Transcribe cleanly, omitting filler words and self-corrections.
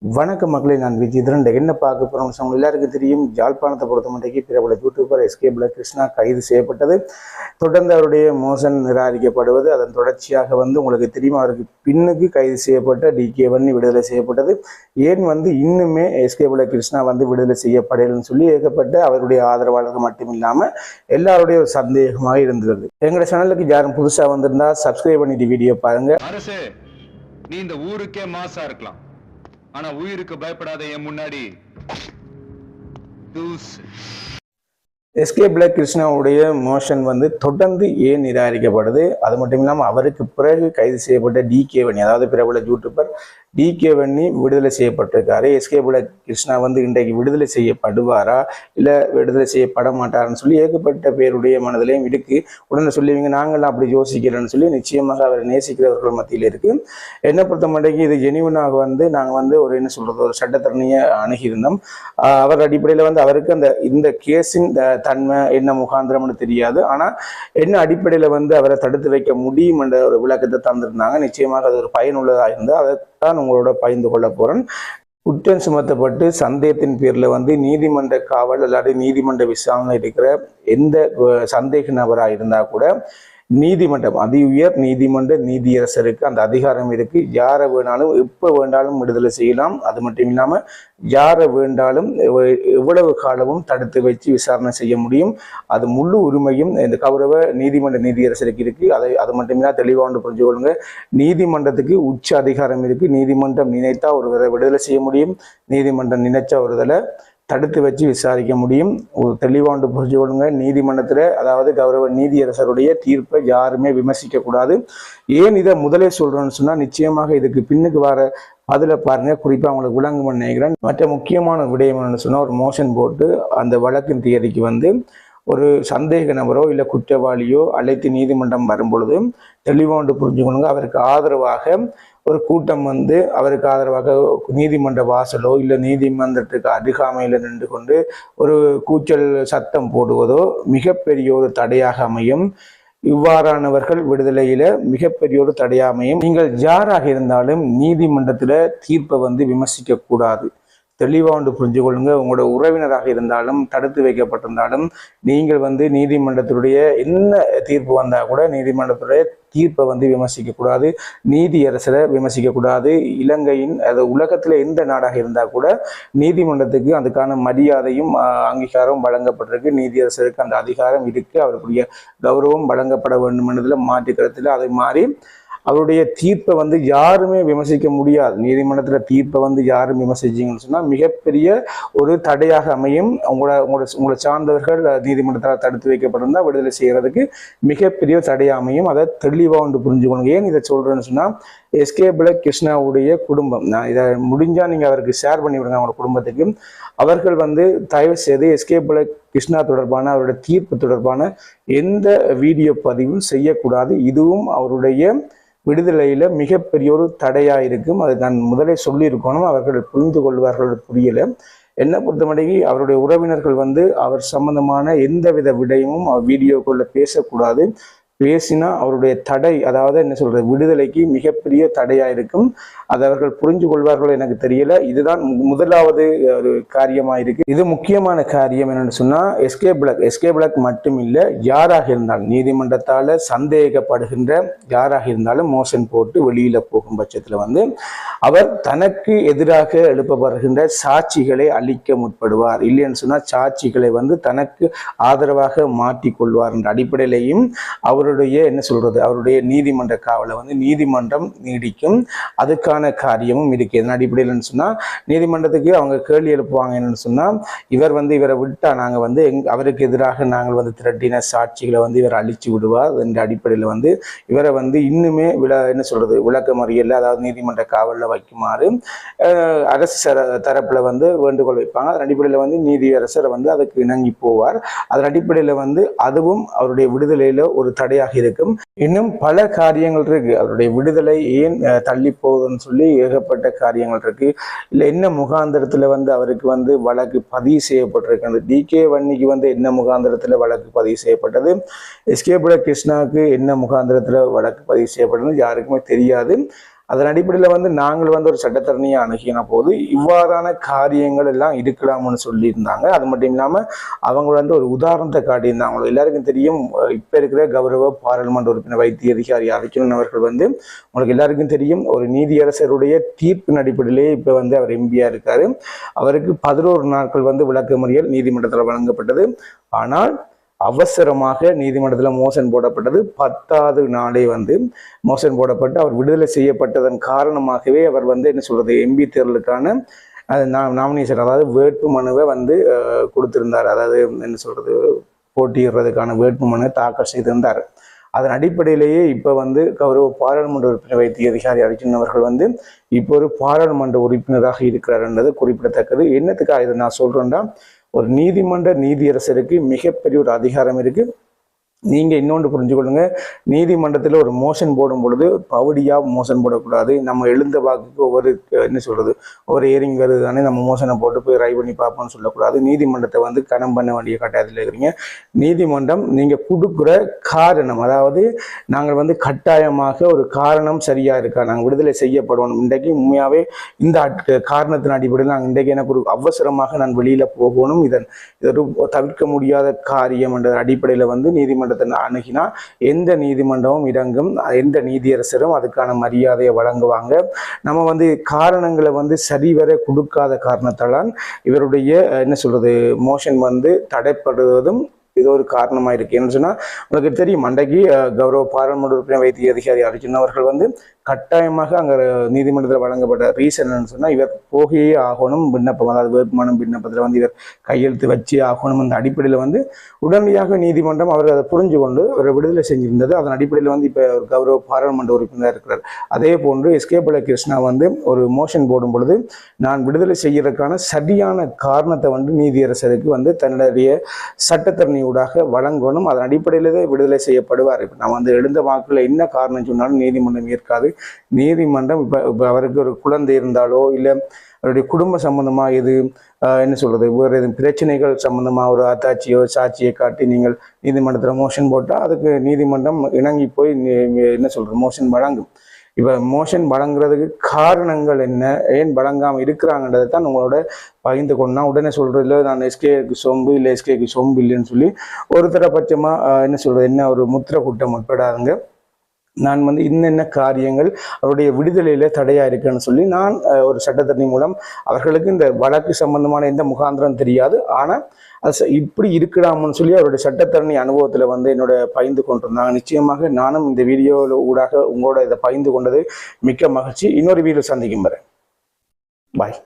வணக்கம் மக்களை, நான் விஜயதரன். என்ன பார்க்க போறோம்? அவங்க எல்லாருக்கும் தெரியும், யாழ்ப்பாணத்தை பொறுத்த மட்டும் பிரபல யூடியூபர் எஸ்கே பிளாக் கிருஷ்ணா கைது செய்யப்பட்டது. தொடர்ந்து அவருடைய மோசன் நிராகரிக்கப்படுவது, அதன் தொடர்ச்சியாக உங்களுக்கு தெரியும், அவருக்கு பின்னுக்கு கைது செய்யப்பட்ட டிகே வன்னி விடுதலை செய்யப்பட்டது. ஏன் இன்னுமே எஸ்கே பிளாக் கிருஷ்ணா விடுதலை செய்யப்படலன்னு சொல்லி ஏகப்பட்ட அவருடைய ஆதரவாளர்கள் மட்டும் இல்லாம எல்லாருடைய ஒரு சந்தேகமாக இருந்தது. எங்களோட சேனலுக்கு யாரும் புதுசா வந்திருந்தா சப்ஸ்கிரைப் பண்ணிட்டு வீடியோ பாருங்க. அரசே, நீ இந்த ஊருக்கே மாசா இருக்கலாம், ஆனா உயிருக்கு பயப்படாத என் முன்னாடி எஸ்கே பிளாக் கிருஷ்ணாவுடைய மோஷன் தொடர்ந்து ஏன் நிராகரிக்கப்படுது? அது மட்டும் இல்லாமல் அவருக்கு பிறகு கைது செய்யப்பட்ட டிகே வன்னி, அதாவது பிரபல யூடியூபர் டிகே வன்னி விடுதலை செய்யப்பட்டிருக்காரு. எஸ்கே பிளாக் கிருஷ்ணா இன்றைக்கு விடுதலை செய்யப்படுவாரா இல்லை விடுதலை செய்யப்பட மாட்டாருன்னு சொல்லி ஏகப்பட்ட பேருடைய மனதிலையும் இருக்கு. உடனே சொல்லுவீங்க, நாங்களாம் அப்படி யோசிக்கிறேன்னு சொல்லி. நிச்சயமாக அவர் நேசிக்கிறவர்கள் மத்தியில் இருக்கு. என்னை பொறுத்த மட்டும் இது ஜெனிவனாக நாங்கள் ஒரு என்ன சொல்றது, ஒரு சட்டத்தரணியை அணுகியிருந்தோம். அவர் அடிப்படையில் அவருக்கு இந்த கேஸின் தன்மை என்ன முகாந்திரம்னு தெரியாது. ஆனா என்ன அடிப்படையில அவரை தடுத்து வைக்க முடியும் என்ற ஒரு விளக்கத்தை தந்திருந்தாங்க. நிச்சயமாக அது ஒரு பயனுள்ளதாக இருந்தால் அதைத்தான் உங்களோட பகிர்ந்து கொள்ள போறேன். குற்றம் சுமத்தப்பட்டு சந்தேகத்தின் பேர்ல நீதிமன்ற காவல் அல்லாது நீதிமன்ற விசாரணை இருக்கிற எந்த சந்தேக நபராக இருந்தா கூட நீதிமன்றம், அதி உயர் நீதிமன்ற நீதியரசருக்கு அந்த அதிகாரம் இருக்கு. யாரை வேணாலும் எப்ப வேண்டாலும் விடுதலை செய்யலாம். அது மட்டும் இல்லாம யாரை வேண்டாலும் எவ்வளவு காலமும் தடுத்து வச்சு விசாரணை செய்ய முடியும். அது முழு உரிமையும் இந்த கௌரவ நீதிமன்ற நீதியரசருக்கு இருக்கு. அது மட்டும் இல்லாம தெளிவாக புரிஞ்சு கொள்ளுங்க. நீதிமன்றத்துக்கு உச்ச அதிகாரம் இருக்கு. நீதிமன்றம் நினைத்தா ஒருவரை விடுதலை செய்ய முடியும். நீதிமன்றம் நினைச்சா ஒருவரை தடுத்து வச்சு விசாரிக்க முடியும். ஒரு தெளிவாண்டு புரிஞ்சு கொள்ளுங்க. நீதிமன்றத்தில், அதாவது கௌரவ நீதியரசருடைய தீர்ப்பை யாருமே விமர்சிக்க கூடாது. ஏன் இதை முதலே சொல்றேன்னு சொன்னா, நிச்சயமாக இதுக்கு பின்னுக்கு வர அதில் பாருங்க, குறிப்பாக அவங்களுக்கு விளங்கும் நினைக்கிறேன். மற்ற முக்கியமான விடயம் என்னன்னு சொன்னா, ஒரு மோஷன் போட்டு அந்த வழக்கின் தேதிக்கு ஒரு சந்தேக நபரோ இல்லை குற்றவாளியோ அழைத்து நீதிமன்றம் வரும்பொழுது தெளிவாண்டு புரிஞ்சுக்கணுங்க. அவருக்கு ஆதரவாக ஒரு கூட்டம் அவருக்கு ஆதரவாக நீதிமன்ற வாசலோ இல்லை நீதிமன்றத்துக்கு அருகாமையில் நின்று கொண்டு ஒரு கூச்சல் சத்தம் போடுவதோ மிகப்பெரிய ஒரு தடையாக அமையும். இவ்வாறானவர்கள் விடுதலையில மிகப்பெரிய ஒரு தடையாமையும். நீங்கள் யாராக இருந்தாலும் நீதிமன்றத்துல தீர்ப்பை விமர்சிக்க கூடாது. தெளிவாக புரிஞ்சு கொள்ளுங்க. உங்களோட உறவினராக இருந்தாலும் தடுத்து வைக்கப்பட்டிருந்தாலும் நீங்கள் நீதிமன்றத்துடைய என்ன தீர்ப்பு வந்தா கூட நீதிமன்றத்துடைய தீர்ப்பை விமர்சிக்க கூடாது. நீதியரசரை விமர்சிக்க கூடாது. இலங்கையின் உலகத்துல எந்த நாடாக இருந்தா கூட நீதிமன்றத்துக்கு அதுக்கான மரியாதையும் அங்கீகாரம் வழங்கப்பட்டிருக்கு. நீதியரசருக்கு அந்த அதிகாரம் இருக்கு. அவருக்குரிய கௌரவம் வழங்கப்பட வேண்டும் என்பதில் மாற்று கருத்தில் அதை மாறி அவருடைய தீர்ப்பை யாருமே விமர்சிக்க முடியாது. நீதிமன்றத்தில் தீர்ப்பை யாரும் விமர்சிச்சிங்கன்னு சொன்னா மிகப்பெரிய ஒரு தடையாக அமையும். உங்களை சார்ந்தவர்கள் நீதிமன்றத்தால் தடுத்து வைக்கப்பட்டிருந்தா விடுதலை செய்யறதுக்கு மிகப்பெரிய தடையாக அமையும். அதை தெளிவாக புரிஞ்சுக்கணும். ஏன் இதை சொல்றேன்னு சொன்னா, எஸ்கே பிளாக் கிருஷ்ணாவுடைய குடும்பம், நான் இதை முடிஞ்சா நீங்க அவருக்கு ஷேர் பண்ணி விடுங்க. அவங்க குடும்பத்துக்கு அவர்கள் தயவு செய்து எஸ்கே பிளாக் கிருஷ்ணா தொடர்பான அவருடைய தீர்ப்பு தொடர்பான எந்த வீடியோ பதிவும் செய்யக்கூடாது. இதுவும் அவருடைய விடுதலையில மிகப்பெரிய ஒரு தடையா இருக்கும். அதை நான் முதலே சொல்லியிருக்கணும். அவர்கள் புரிந்து கொள்வார்கள், புரியல. என்னை பொறுத்தமட்டிக்கு அவருடைய உறவினர்கள் அவர் சம்பந்தமான எந்தவித விடயமும் வீடியோக்குள்ள பேசக்கூடாது. பேசினா அவருடைய தடை, அதாவது என்ன சொல்றது, விடுதலைக்கு மிகப்பெரிய தடையா இருக்கும். அதை அவர்கள் புரிஞ்சு கொள்வார்கள் எனக்கு தெரியல. இதுதான் முதலாவது ஒரு காரியமா இருக்கு. இது முக்கியமான காரியம் என்னன்னு சொன்னா, எஸ்கே பிளாக் மட்டும் இல்லை, யாராக இருந்தாலும் நீதிமன்றத்தால சந்தேகப்படுகின்ற யாராக இருந்தாலும் மோசன் போட்டு வெளியில போகும் பட்சத்துல அவர் தனக்கு எதிராக எழுப்பப்படுகின்ற சாட்சிகளை அழிக்க முற்படுவார். இல்லைன்னு சொன்னா சாட்சிகளை தனக்கு ஆதரவாக மாற்றிக்கொள்வார் என்ற அடிப்படையிலையும் என்ன சொல்றது, அவருடைய நீதிமன்ற காவலை நீதிமன்றம் நீடிக்கும். அதுக்கான காரியமும் இருக்கு. இதன் அடிப்படையில் சொன்னா, நீதிமன்றத்துக்கு அவங்க கேள்வி எழுப்புவாங்க. என்னன்னு சொன்னா, இவர் இவரை விட்டா நாங்க அவருக்கு எதிராக நாங்கள் திரட்டின சாட்சிகளை இவர் அழிச்சு விடுவார் என்ற அடிப்படையில் இவரை இன்னுமே என்ன சொல்றது, விளக்க மறியல்ல, அதாவது நீதிமன்ற காவலில் வைக்குமாறு அரசு தரப்புல வேண்டுகோள் வைப்பாங்க. அதன் அடிப்படையில் நீதியரசர் அதுக்கு இணங்கி போவார். அதன் அடிப்படையில் அதுவும் அவருடைய விடுதலையில ஒரு தடையாக இருக்கும். இன்னும் பல காரியங்கள் இருக்கு. அவருடைய விடுதலை ஏன் தள்ளி போகுதுன்னு சொல்லி ஏகப்பட்ட காரியங்கள் இருக்கு. இல்ல என்ன முகாந்திரத்துல அவருக்கு வழக்கு பதிவு செய்யப்பட்டிருக்கு. அந்த டிகே வன்னிக்கு என்ன முகாந்திரத்துல வழக்கு பதிவு செய்யப்பட்டது, எஸ்கே பிளாக் கிருஷ்ணாவுக்கு என்ன முகாந்திரத்துல வழக்கு பதிவு செய்யப்பட்டது யாருக்குமே தெரியாது. அதன் அடிப்படையில் வந்து நாங்கள் வந்து ஒரு சட்டத்தரணியை அணுகின போது இவ்வாறான காரியங்கள் எல்லாம் இருக்கலாம்னு சொல்லியிருந்தாங்க. அது மட்டும் இல்லாமல் அவங்க வந்து ஒரு உதாரணத்தை காட்டியிருந்தாங்க. எல்லாருக்கும் தெரியும், இப்போ இருக்கிற கௌரவ பாராளுமன்ற உறுப்பினர் வைத்திய அதிகாரி அர்ஜுனன் அவர்கள் வந்து உங்களுக்கு எல்லாருக்கும் தெரியும் ஒரு நீதியரசருடைய தீர்ப்பின் அடிப்படையிலேயே இப்போ வந்து அவர் எம்பியா இருக்காரு. அவருக்கு 11 நாட்கள் வந்து விளக்கமறியல் நீதிமன்றத்தில் வழங்கப்பட்டது. ஆனால் அவசரமாக நீதிமன்றத்தில் மோசன் போடப்பட்டது. 10வது நாளே வந்து மோசன் போடப்பட்டு அவர் விடுதலை செய்யப்பட்டதன் காரணமாகவே அவர் வந்து என்ன சொல்றது எம்பி தேர்தலுக்கான நாமினேஷன், அதாவது வேட்பு மனுவை வந்து கொடுத்திருந்தார். அதாவது என்ன சொல்றது போட்டியிடுறதுக்கான வேட்பு மனு தாக்கல் செய்திருந்தார். அதன் அடிப்படையிலேயே இப்போ வந்து கௌரவ பாராளுமன்ற உறுப்பினர் வைத்திய அதிகாரி அர்ஜுன் அவர்கள் வந்து இப்போ ஒரு பாராளுமன்ற உறுப்பினராக இருக்கிறார் என்றது குறிப்பிடத்தக்கது. என்னத்துக்காக இதை நான் சொல்றேன்னா, ஒரு நீதிமன்ற நீதியரசருக்கு மிகப்பெரிய ஒரு அதிகாரம் இருக்கு. நீங்க இன்னொன்று புரிஞ்சுக்கொள்ளுங்க, நீதிமன்றத்தில் ஒரு மோஷன் போடும் பொழுது பவுடியா மோஷன் போடக்கூடாது. நம்ம எழுந்த வாக்குக்கு ஒவ்வொரு என்ன சொல்றது ஒரு ஏரிங் வருது தானே, நம்ம மோசனை போட்டு போய் ரை பண்ணி பார்ப்போம்னு சொல்லக்கூடாது. நீதிமன்றத்தை வந்து கனம் பண்ண வேண்டிய கட்டாயத்தில் இருக்கிறீங்க. நீதிமன்றம் நீங்க கொடுக்குற காரணம், அதாவது நாங்கள் வந்து கட்டாயமாக ஒரு காரணம் சரியா இருக்கா, நாங்கள் விடுதலை செய்யப்படணும், இன்றைக்கு உண்மையாவே இந்த காரணத்தின் அடிப்படையில் நாங்கள் இன்றைக்கு எனக்கு ஒரு அவசரமாக நான் வெளியில போகணும், இது ஒரு தவிர்க்க முடியாத காரியம் என்ற அடிப்படையில் வந்து நீதிமன்ற அணுகினா எந்த நீதிமன்றமும் இறங்கும், எந்த நீதியரசரும் அதுக்கான மரியாதையை வழங்குவாங்க. நம்ம வந்து காரணங்களை வந்து சரிவர கொடுக்காத காரணத்தால் இவருடைய என்ன சொல்றது மோஷன் வந்து தடைப்படுவதும் இது ஒரு காரணமா இருக்கு. என்ன சொன்னா உங்களுக்கு தெரியும், அன்றைக்கு கௌரவ பாராளுமன்ற உறுப்பினர் வைத்திய அதிகாரி அர்ஜுன் அவர்கள் வந்து கட்டாயமாக அங்க நீதிமன்றத்தில் வழங்கப்பட்ட ரீசன் என்ன சொன்னா, இவர் போகையே ஆகணும் விண்ணப்பம், அதாவது வேட்புமனு விண்ணப்பத்தில் வந்து இவர் கையெழுத்து வச்சு ஆகணும். அந்த அடிப்படையில் வந்து உடனடியாக நீதிமன்றம் அவர் அதை புரிஞ்சு கொண்டு அவரை விடுதலை செஞ்சிருந்தது. அதன் அடிப்படையில் வந்து இப்போ கௌரவ பாராளுமன்ற உறுப்பினர் இருக்கிறார். அதே போன்று எஸ்கே கிருஷ்ணா வந்து ஒரு மோஷன் போடும் பொழுது நான் விடுதலை செய்யறதுக்கான சரியான காரணத்தை வந்து நீதியரசருக்கு வந்து தன்னுடைய சட்டத்தரணியூடாக வழங்கணும். அதன் அடிப்படையில விடுதலை செய்யப்படுவார். இப்போ நான் வந்து எழுந்த வாக்குல என்ன காரணம் சொன்னாலும் நீதிமன்றம் ஏற்காது. நீதிமன்றம் இப்போ அவருக்கு ஒரு குழந்தை இருந்தாலோ இல்லை அவருடைய குடும்ப சம்பந்தமா எது என்ன சொல்றது வேறு எதுவும் பிரச்சனைகள் சம்பந்தமா ஒரு அத்தாட்சியோ சாட்சியை காட்டி நீங்கள் நீதிமன்றத்தில் மோஷன் போட்டால் அதுக்கு நீதிமன்றம் இணங்கி போய் என்ன சொல்றது மோஷன் வழங்கும். இப்போ மோஷன் வழங்குறதுக்கு காரணங்கள் என்ன, ஏன் வழங்காமல் இருக்கிறாங்கன்றதை தான் உங்களோட பகிர்ந்து கொண்டா உடனே சொல்றதுல நான் எஸ்கேக்கு சொம்பு இல்லை எஸ்கேக்கு சொம்பு இல்லைன்னு சொல்லி ஒரு தரப்பட்சமாக என்ன சொல்றது என்ன ஒரு முத்திர கூட்டம் உட்படாதுங்க. நான் வந்து இன்னென்ன காரியங்கள் அவருடைய விடுதலையில தடையா இருக்குன்னு சொல்லி நான் ஒரு சட்டத்தரணி மூலம் அவர்களுக்கு இந்த வழக்கு சம்பந்தமான எந்த முகாந்திரம் தெரியாது, ஆனால் அது இப்படி இருக்கலாம்னு சொல்லி அவருடைய சட்டத்தரணி அனுபவத்துல வந்து என்னோட பகிர்ந்து கொண்டிருந்தாங்க. நிச்சயமாக நானும் இந்த வீடியோ ஊடாக உங்களோட இதை பகிர்ந்து கொண்டது மிக்க மகிழ்ச்சி. இன்னொரு வீடியோ சந்திக்கும் வரை பாய்.